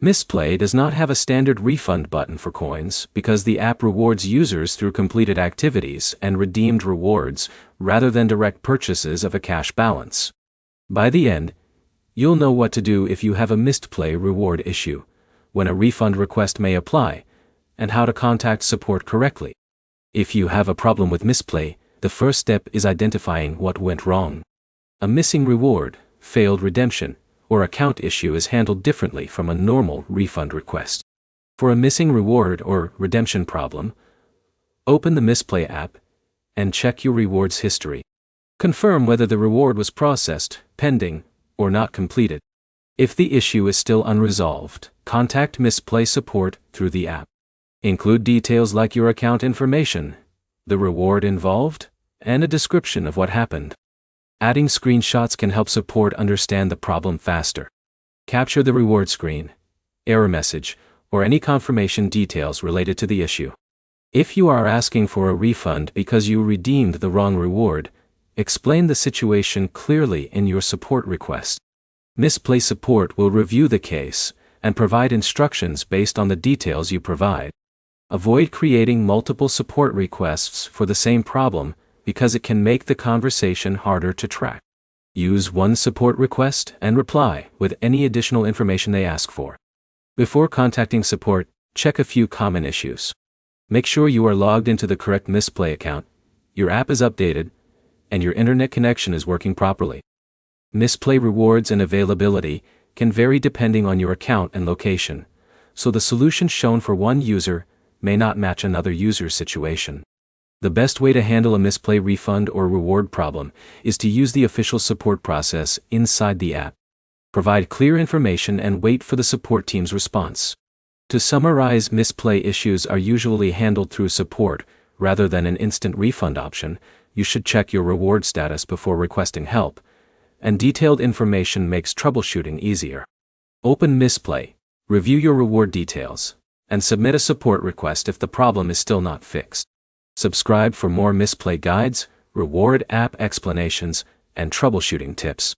Mistplay does not have a standard refund button for coins because the app rewards users through completed activities and redeemed rewards rather than direct purchases of a cash balance. By the end, you'll know what to do if you have a Mistplay reward issue, when a refund request may apply, and how to contact support correctly. If you have a problem with Mistplay, the first step is identifying what went wrong. A missing reward, failed redemption, or account issue is handled differently from a normal refund request. For a missing reward or redemption problem, open the Mistplay app and check your rewards history. Confirm whether the reward was processed, pending, or not completed. If the issue is still unresolved, contact Mistplay support through the app. Include details like your account information, the reward involved, and a description of what happened. Adding screenshots can help support understand the problem faster. Capture the reward screen, error message, or any confirmation details related to the issue. If you are asking for a refund because you redeemed the wrong reward, explain the situation clearly in your support request. Mistplay support will review the case and provide instructions based on the details you provide. Avoid creating multiple support requests for the same problem because it can make the conversation harder to track. Use one support request and reply with any additional information they ask for. Before contacting support, check a few common issues. Make sure you are logged into the correct Mistplay account, your app is updated, and your internet connection is working properly. Mistplay rewards and availability can vary depending on your account and location, so the solution shown for one user may not match another user's situation. The best way to handle a Mistplay refund or reward problem is to use the official support process inside the app. Provide clear information and wait for the support team's response. To summarize, Mistplay issues are usually handled through support rather than an instant refund option. You should check your reward status before requesting help, and detailed information makes troubleshooting easier. Open Mistplay, review your reward details, and submit a support request if the problem is still not fixed. Subscribe for more Mistplay guides, reward app explanations, and troubleshooting tips.